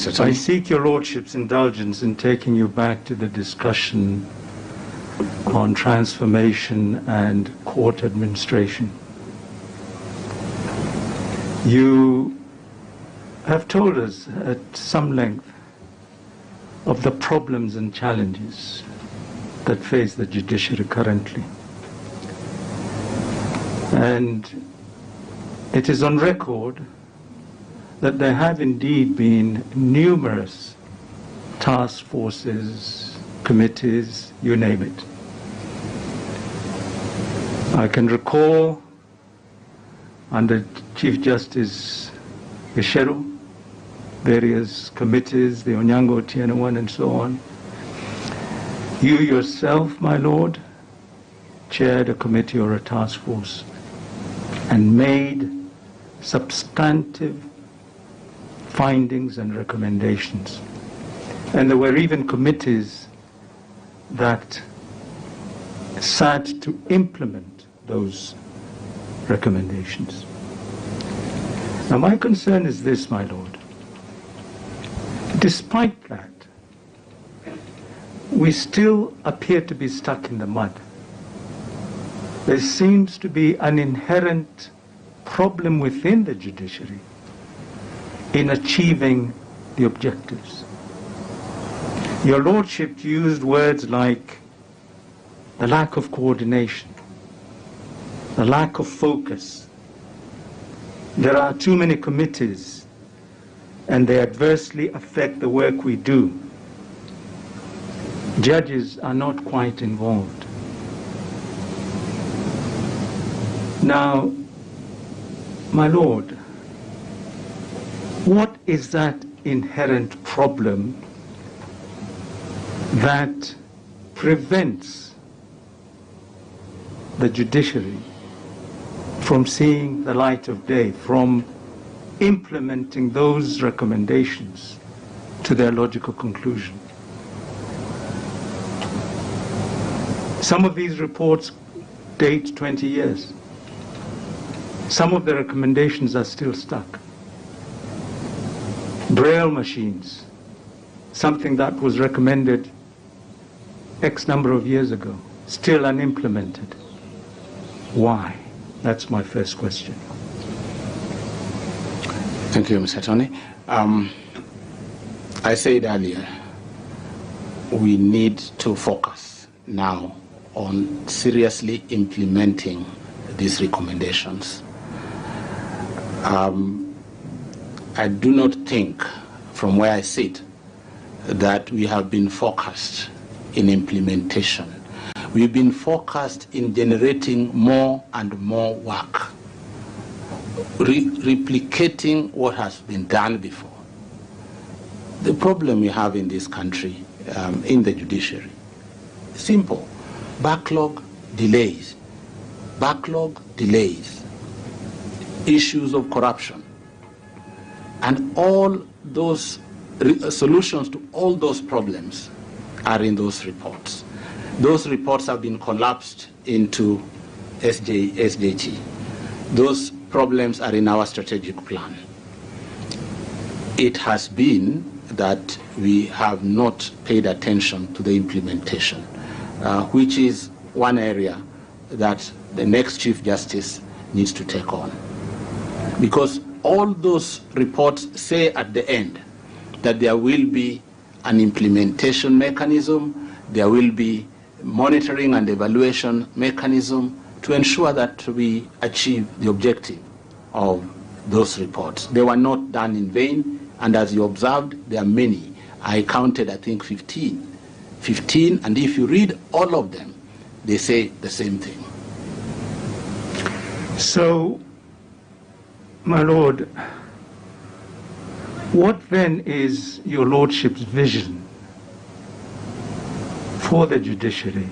Mr. Tony. I seek your Lordship's indulgence in taking you back to the discussion on transformation and court administration. You have told us at some length of the problems and challenges that face the judiciary currently. And it is on record that there have indeed been numerous task forces, committees, you name it. I can recall under Chief Justice Gicheru, various committees, the Onyango Otieno one and so on. You yourself, my Lord, chaired a committee or a task force and made substantive findings and recommendations. And there were even committees that sat to implement those recommendations. Now my concern is this, my Lord. Despite that, we still appear to be stuck in the mud. There seems to be an inherent problem within the judiciary in achieving the objectives. Your Lordship used words like the lack of coordination, the lack of focus. There are too many committees and they adversely affect the work we do. Judges are not quite involved. Now, my Lord, what is that inherent problem that prevents the judiciary from seeing the light of day, from implementing those recommendations to their logical conclusion? Some of these reports date 20 years. Some of the recommendations are still stuck. Braille machines, something that was recommended X number of years ago, still unimplemented. Why? That's my first question. Thank you, Mr. Tony. I said earlier, we need to focus now on seriously implementing these recommendations. I do not think, from where I sit, that we have been focused in implementation. We've been focused in generating more and more work, replicating what has been done before. The problem we have in this country, in the judiciary, simple: backlog, delays, issues of corruption, and all those solutions to all those problems are in those reports. Those reports have been collapsed into SJT. Those problems are in our strategic plan. It has been that we have not paid attention to the implementation, which is one area that the next Chief Justice needs to take on. Because all those reports say at the end that there will be an implementation mechanism, there will be monitoring and evaluation mechanism to ensure that we achieve the objective of those reports. They were not done in vain, and as you observed, there are many. I counted, I think, 15, and if you read all of them, they say the same thing. So, my Lord, what then is your Lordship's vision for the judiciary?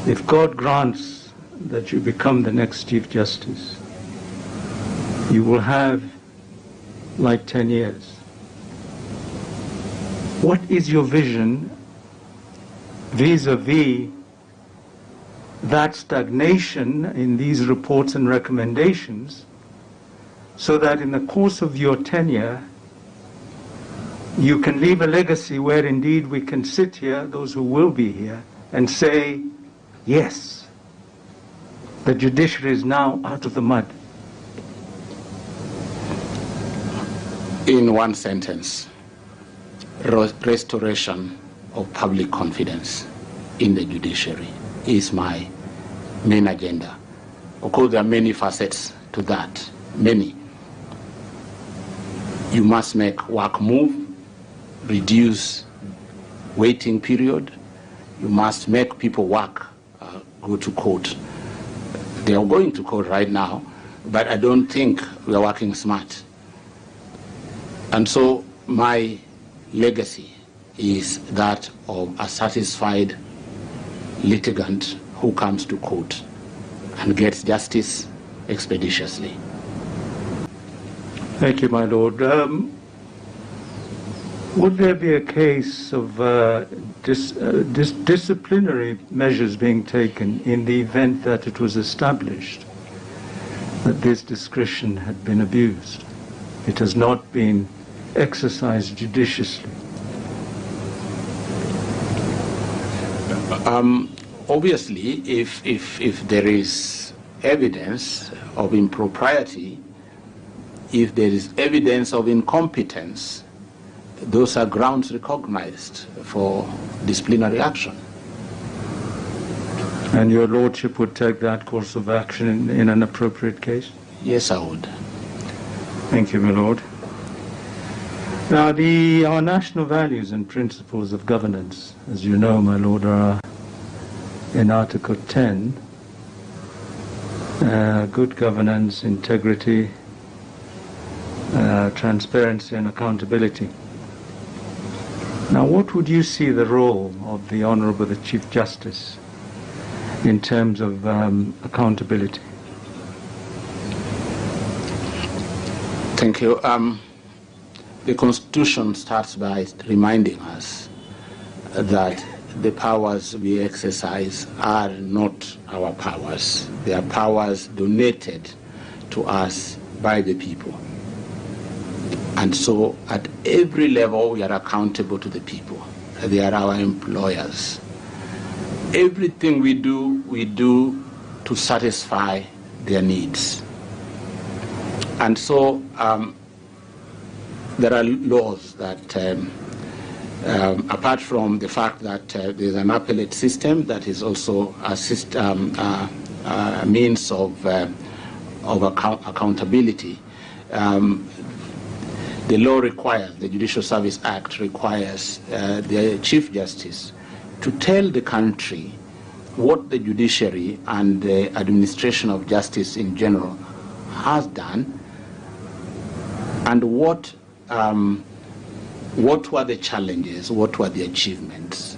If God grants that you become the next Chief Justice, you will have like 10 years. What is your vision vis-a-vis that stagnation in these reports and recommendations, so that in the course of your tenure, you can leave a legacy where indeed we can sit here, those who will be here, and say, yes, the judiciary is now out of the mud. In one sentence, restoration of public confidence in the judiciary is my main agenda. Of course, there are many facets to that, many. You must make work move, reduce waiting period. You must make people work, go to court. They are going to court right now, but I don't think we are working smart. And so my legacy is that of a satisfied litigant who comes to court and gets justice expeditiously. Thank you, my Lord. Would there be a case of disciplinary measures being taken in the event that it was established that this discretion had been abused? It has not been exercised judiciously. Obviously, if there is evidence of impropriety, if there is evidence of incompetence, those are grounds recognized for disciplinary action. And your Lordship would take that course of action in an appropriate case? Yes, I would. Thank you, my Lord. Now, our national values and principles of governance, as you know, my Lord, are in Article 10, good governance, integrity, transparency and accountability. Now, what would you see the role of the Honourable the Chief Justice in terms of accountability? Thank you. The Constitution starts by reminding us that the powers we exercise are not our powers. They are powers donated to us by the people. And so at every level we are accountable to the people. They are our employers. Everything we do to satisfy their needs. And so there are laws that, apart from the fact that there's an appellate system that is also a means of accountability, the law requires, the Judicial Service Act requires the Chief Justice to tell the country what the judiciary and the administration of justice in general has done and what were the challenges, what were the achievements.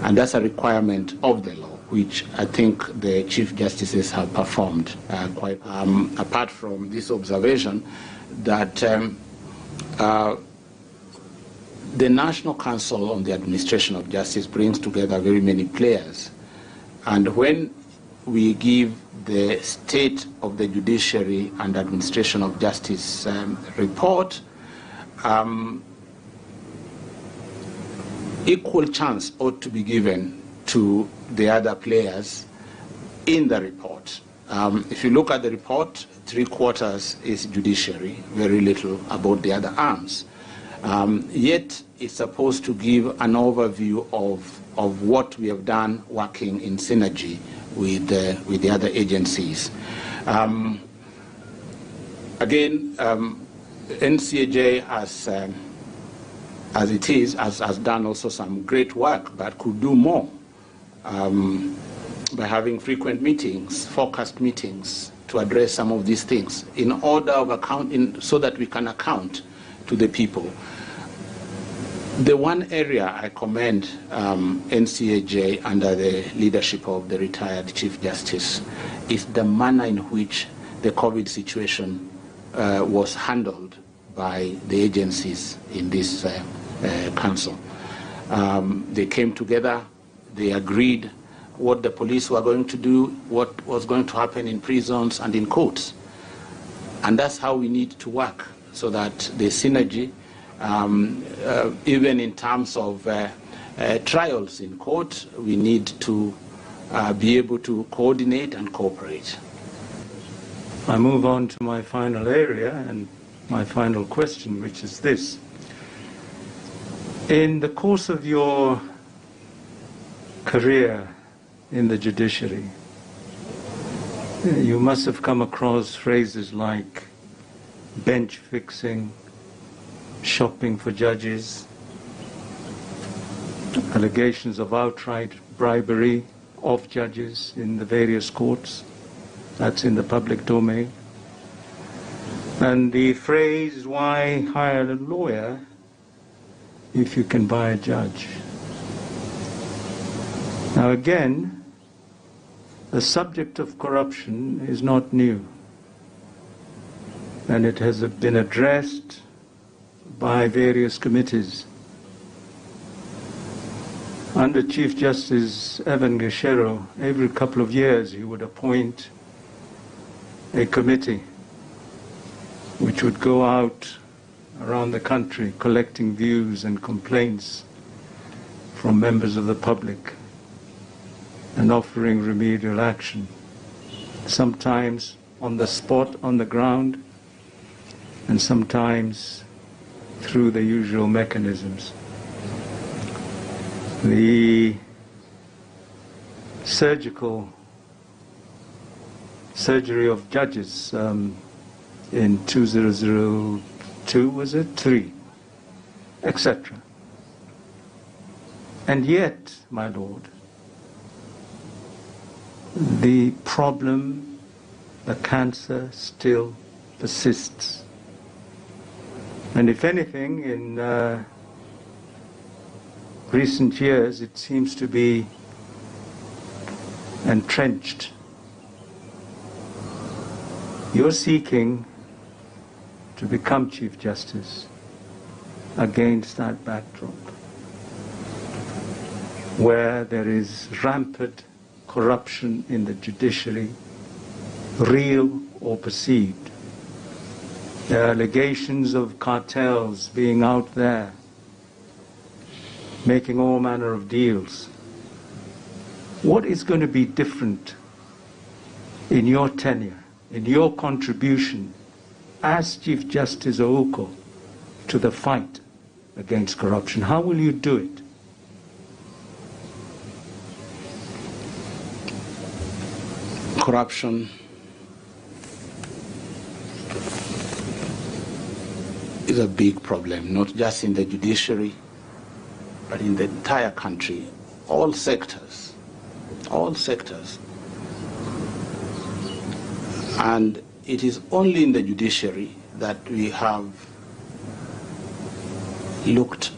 And that's a requirement of the law, which I think the Chief Justices have performed quite. Apart from this observation that the National Council on the Administration of Justice brings together very many players. And when we give the State of the Judiciary and Administration of Justice report, equal chance ought to be given to the other players in the report. If you look at the report, 3/4 is judiciary, very little about the other arms. Yet it's supposed to give an overview of what we have done working in synergy with the other agencies. Again, NCAJ as it is has done also some great work, but could do more by having frequent meetings, focused meetings to address some of these things in order of so that we can account to the people. The one area I commend NCAJ under the leadership of the retired Chief Justice is the manner in which the COVID situation was handled by the agencies in this council. They came together, they agreed what the police were going to do, what was going to happen in prisons and in courts. And that's how we need to work, so that the synergy Even in terms of trials in court, we need to be able to coordinate and cooperate. I move on to my final area and my final question, which is this. In the course of your career in the judiciary, you must have come across phrases like bench fixing, shopping for judges, allegations of outright bribery of judges in the various courts. That's in the public domain. And the phrase, why hire a lawyer if you can buy a judge? Now again, the subject of corruption is not new, and it has been addressed by various committees. Under Chief Justice Evan Gashero, every couple of years he would appoint a committee which would go out around the country collecting views and complaints from members of the public and offering remedial action, sometimes on the spot, on the ground, and sometimes through the usual mechanisms. The surgery of judges in 2002, was it? 3, etc. And yet, my Lord, the problem, the cancer still persists. And if anything, in recent years, it seems to be entrenched. You're seeking to become Chief Justice against that backdrop, where there is rampant corruption in the judiciary, real or perceived. There are allegations of cartels being out there, making all manner of deals. What is going to be different in your tenure, in your contribution as Chief Justice Ouko to the fight against corruption? How will you do it? Corruption is a big problem, not just in the judiciary, but in the entire country, all sectors, all sectors. And it is only in the judiciary that we have looked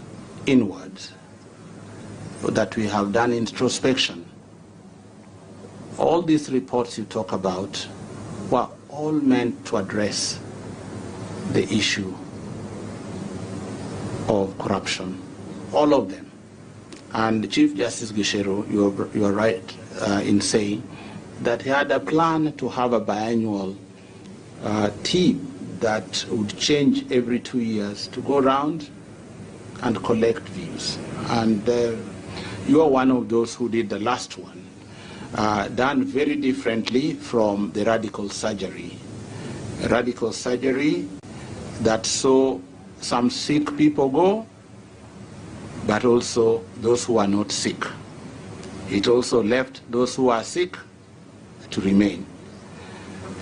inwards, that we have done introspection. All these reports you talk about were all meant to address the issue of corruption, all of them. And Chief Justice Gashero, you are right in saying that he had a plan to have a biannual team that would change every 2 years to go around and collect views. And you are one of those who did the last one, done very differently from the radical surgery. Radical surgery that saw some sick people go, but also those who are not sick. It also left those who are sick to remain.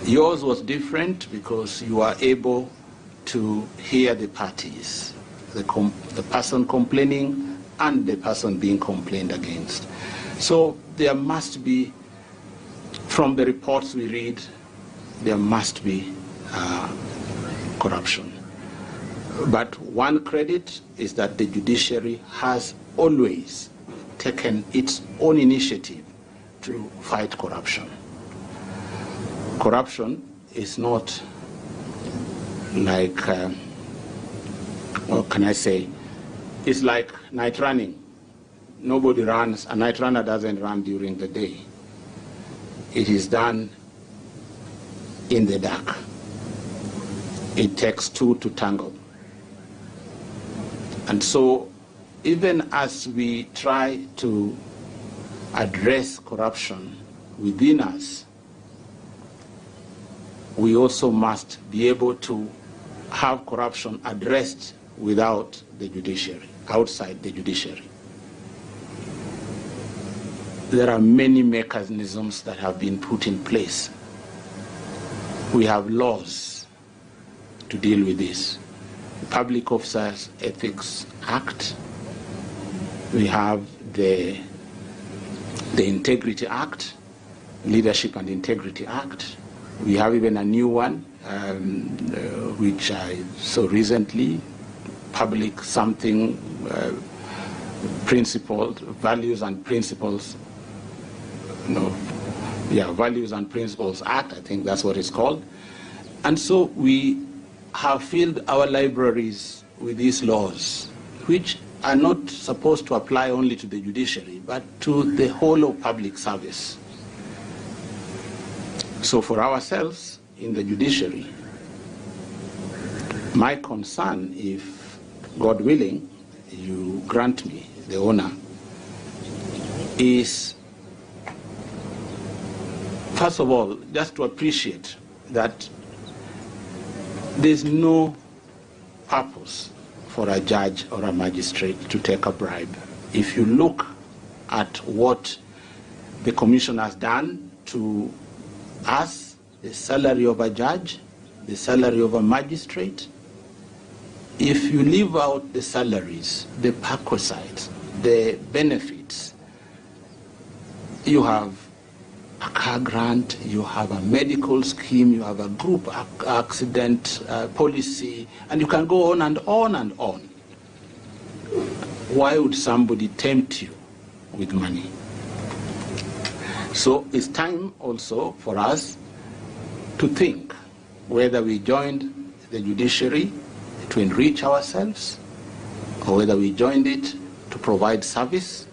Yours was different because you are able to hear the parties, the person complaining and the person being complained against. So there must be, from the reports we read, there must be corruption. But one credit is that the judiciary has always taken its own initiative to fight corruption. Corruption is not like, what can I say, it's like night running. Nobody runs, a night runner doesn't run during the day. It is done in the dark. It takes two to tango. And so, even as we try to address corruption within us, we also must be able to have corruption addressed without the judiciary, outside the judiciary. There are many mechanisms that have been put in place. We have laws to deal with this. The Public Officers Ethics Act. We have the Integrity Act, Leadership and Integrity Act. We have even a new one, which I saw recently, Public Something Principles, Values and Principles, Values and Principles Act, I think that's what it's called. And so we have filled our libraries with these laws, which are not supposed to apply only to the judiciary, but to the whole of public service. So for ourselves in the judiciary, my concern, if God willing, you grant me the honor, is first of all, just to appreciate that there's no purpose for a judge or a magistrate to take a bribe. If you look at what the commission has done to us, the salary of a judge, the salary of a magistrate, if you leave out the salaries, the perquisites, the benefits, you have a car grant, you have a medical scheme, you have a group accident policy, and you can go on and on and on. Why would somebody tempt you with money? So it's time also for us to think whether we joined the judiciary to enrich ourselves, or whether we joined it to provide service,